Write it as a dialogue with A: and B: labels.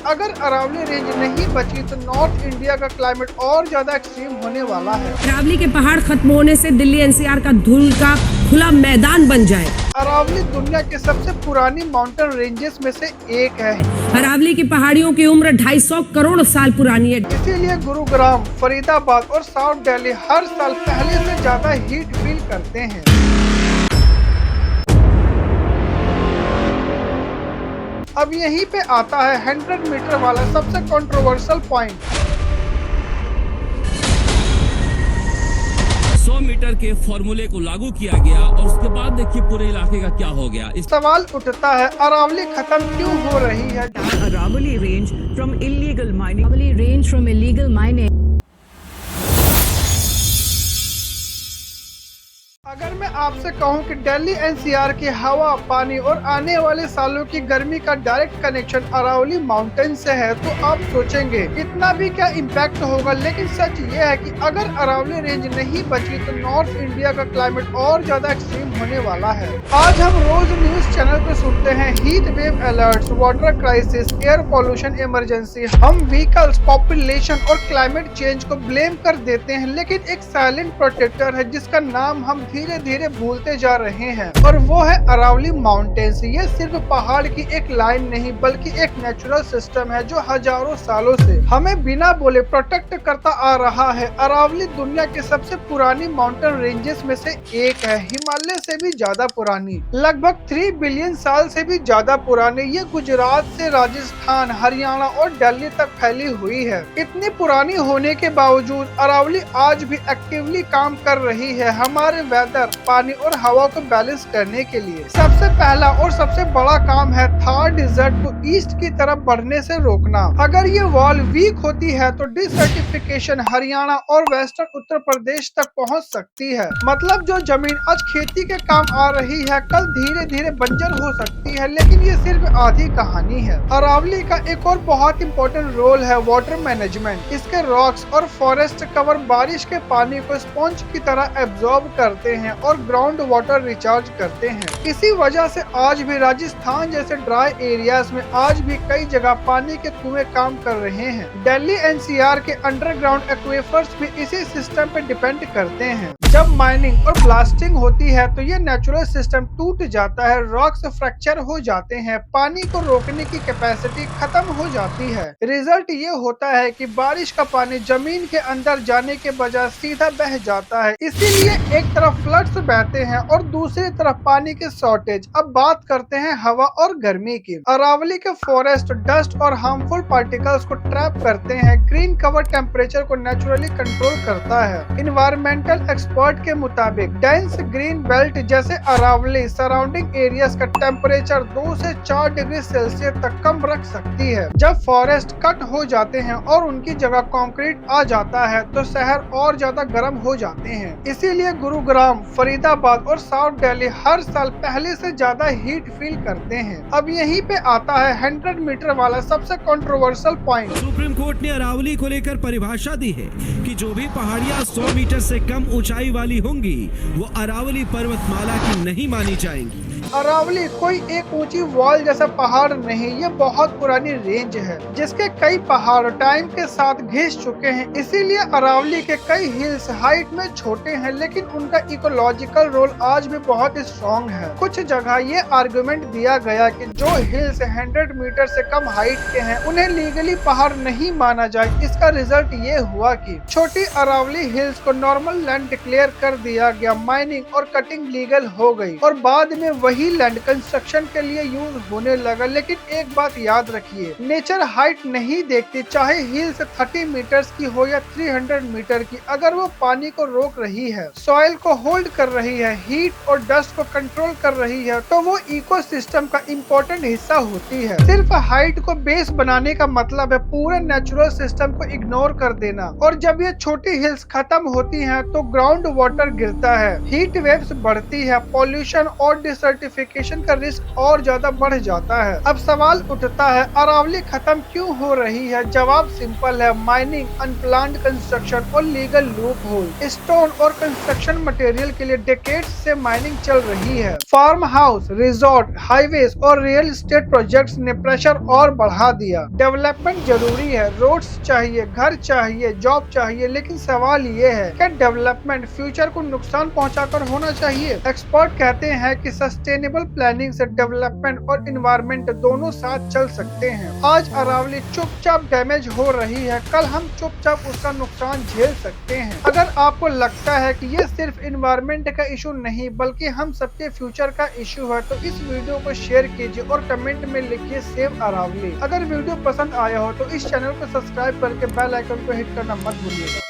A: अगर अरावली रेंज नहीं बची तो नॉर्थ इंडिया का क्लाइमेट और ज्यादा एक्सट्रीम होने वाला है।
B: अरावली के पहाड़ खत्म होने से दिल्ली एनसीआर का धूल का खुला मैदान बन जाए।
A: अरावली दुनिया के सबसे पुरानी माउंटेन रेंजेस में से एक है।
B: अरावली की पहाड़ियों की उम्र 250 करोड़ साल पुरानी है।
A: इसीलिए गुरुग्राम, फरीदाबाद और साउथ दिल्ली हर साल पहले से ज्यादा हीट फील करते हैं। अब यहीं पे आता है 100 मीटर वाला सबसे कंट्रोवर्शियल पॉइंट।
C: 100 मीटर के फॉर्मूले को लागू किया गया और उसके बाद देखिए पूरे इलाके का क्या हो गया।
A: इस सवाल उठता है, अरावली खत्म क्यों हो रही है?
D: Aravali range from illegal mining.
E: Aravali range from illegal mining.
A: अगर मैं आपसे कहूं कि दिल्ली एनसीआर की हवा, पानी और आने वाले सालों की गर्मी का डायरेक्ट कनेक्शन अरावली माउंटेन से है तो आप सोचेंगे इतना भी क्या इम्पैक्ट होगा। लेकिन सच ये है कि अगर अरावली रेंज नहीं बची तो नॉर्थ इंडिया का क्लाइमेट और ज्यादा एक्सट्रीम होने वाला है। आज हम रोज न्यूज चैनल पे सुनते हैं heat wave alerts, water crisis, air pollution emergency. हम व्हीकल्स, पॉपुलेशन और क्लाइमेट चेंज को ब्लेम कर देते हैं, लेकिन एक साइलेंट प्रोटेक्टर है जिसका नाम हम धीरे धीरे भूलते जा रहे हैं और वो है अरावली माउंटेन्स। ये सिर्फ पहाड़ की एक लाइन नहीं बल्कि एक नेचुरल सिस्टम है जो हजारों सालों से हमें बिना बोले प्रोटेक्ट करता आ रहा है। अरावली दुनिया की सबसे पुरानी माउंटेन रेंजेस में से एक है, हिमालय से भी ज्यादा पुरानी, लगभग 3 बिलियन साल से भी ज्यादा पुरानी। ये गुजरात से राजस्थान, हरियाणा और दिल्ली तक फैली हुई है। इतनी पुरानी होने के बावजूद अरावली आज भी एक्टिवली काम कर रही है हमारे वेदर, पानी और हवा को बैलेंस करने के लिए। सबसे पहला और सबसे बड़ा काम है थार डिजर्ट को ईस्ट की तरफ बढ़ने से रोकना। अगर ये वॉल वीक होती है तो डिसर्टिफिकेशन हरियाणा और वेस्टर्न उत्तर प्रदेश तक पहुंच सकती है। मतलब जो जमीन आज खेती के काम आ रही है कल धीरे धीरे बंजर हो सकती है। लेकिन ये सिर्फ आधी कहानी है। अरावली का एक और बहुत इम्पोर्टेंट रोल है वाटर मैनेजमेंट। इसके रॉक्स और फॉरेस्ट कवर बारिश के पानी को स्पॉन्ज की तरह एब्जॉर्ब करते हैं और ग्राउंड वाटर रिचार्ज करते हैं। इसी वजह से आज भी राजस्थान जैसे ड्राई एरियाज में आज भी कई जगह पानी के कुएं काम कर रहे हैं। दिल्ली एनसीआर के अंडरग्राउंड एक्वेफर्स भी इसी सिस्टम पे डिपेंड करते हैं। जब माइनिंग और ब्लास्टिंग होती है तो ये नेचुरल सिस्टम टूट जाता है, रॉक्स फ्रैक्चर हो जाते हैं, पानी को रोकने की कैपेसिटी खत्म हो जाती है। रिजल्ट ये होता है कि बारिश का पानी जमीन के अंदर जाने के बजाय सीधा बह जाता है। इसीलिए एक तरफ फ्लड्स बहते हैं और दूसरी तरफ पानी की शॉर्टेज। अब बात करते हैं हवा और गर्मी की। अरावली के फॉरेस्ट डस्ट और हार्मफुल पार्टिकल्स को ट्रैप करते हैं। ग्रीन कवर टेम्परेचर को नेचुरली कंट्रोल करता है। इन्वायरमेंटल एक्सपर्ट के मुताबिक डेंस ग्रीन बेल्ट जैसे अरावली सराउंडिंग एरियाज का टेम्परेचर 2 से 4 डिग्री सेल्सियस तक कम रख सकती है। जब फॉरेस्ट कट हो जाते हैं और उनकी जगह कंक्रीट आ जाता है तो शहर और ज्यादा गर्म हो जाते हैं। इसीलिए गुरुग्राम, फरीदाबाद और साउथ दिल्ली हर साल पहले से ज्यादा हीट फील करते हैं। अब यहीं पे आता है 100 मीटर वाला सबसे कंट्रोवर्शियल पॉइंट।
C: सुप्रीम कोर्ट ने अरावली को लेकर परिभाषा दी है कि जो भी पहाड़ियां 100 मीटर से कम ऊंचाई वाली होंगी वो अरावली पर्वतमाला की नहीं मानी जाएंगी।
A: अरावली कोई एक ऊंची वॉल जैसा पहाड़ नहीं, ये बहुत पुरानी रेंज है जिसके कई पहाड़ टाइम के साथ घिस चुके हैं। इसीलिए अरावली के कई हिल्स हाइट में छोटे हैं लेकिन उनका इकोलॉजिकल रोल आज भी बहुत स्ट्रॉन्ग है। कुछ जगह ये आर्गुमेंट दिया गया कि जो हिल्स 100 मीटर से कम हाइट के हैं उन्हें लीगली पहाड़ नहीं माना जाए। इसका रिजल्ट ये हुआ कि छोटी अरावली हिल्स को नॉर्मल लैंड डिक्लेयर कर दिया गया, माइनिंग और कटिंग लीगल हो गई और बाद में वही लैंड कंस्ट्रक्शन के लिए यूज होने लगा। लेकिन एक बात याद रखिए, नेचर हाइट नहीं देखती, चाहे हिल्स 30 मीटर्स की हो या 300 मीटर की। अगर वो पानी को रोक रही है, सॉइल को होल्ड कर रही है, हीट और डस्ट को कंट्रोल कर रही है तो वो इकोसिस्टम का इम्पोर्टेंट हिस्सा होती है। सिर्फ हाइट को बेस बनाने का मतलब है पूरे नेचुरल सिस्टम को इग्नोर कर देना। और जब ये छोटी हिल्स खत्म होती हैं तो ग्राउंड वाटर गिरता है, हीट वेव्स बढ़ती है, पॉल्यूशन और डिसर्टिफिकेशन डिसर्टिफिकेशन का रिस्क और ज्यादा बढ़ जाता है। अब सवाल उठता है, अरावली खत्म क्यों हो रही है? जवाब सिंपल है, माइनिंग, अनप्लान्ड कंस्ट्रक्शन और लीगल लूप होल। स्टोन और कंस्ट्रक्शन मटेरियल के लिए डेकेड्स से माइनिंग चल रही है। फार्म हाउस, रिजॉर्ट, हाईवेज और रियल एस्टेट प्रोजेक्ट्स ने प्रेशर और बढ़ा दिया। डेवलपमेंट जरूरी है, रोड्स चाहिए, घर चाहिए, जॉब चाहिए, लेकिन सवाल ये है कि डेवलपमेंट फ्यूचर को नुकसान पहुंचाकर होना चाहिए। एक्सपर्ट कहते हैं कि सस्टेनेबल प्लानिंग से डेवलपमेंट और इन्वायरमेंट दोनों साथ चल सकते हैं। आज अरावली चुपचाप डैमेज हो रही है, कल हम चुपचाप उसका नुकसान झेल सकते हैं। अगर आपको लगता है कि ये सिर्फ इन्वायरमेंट का इशू नहीं बल्कि हम सबके फ्यूचर का इशू है, तो इस वीडियो को शेयर कीजिए और कमेंट में लिखिए सेव अरावली। अगर वीडियो पसंद आया हो तो इस चैनल को सब्सक्राइब करके बेल आइकन को हिट करना मत भूलिएगा।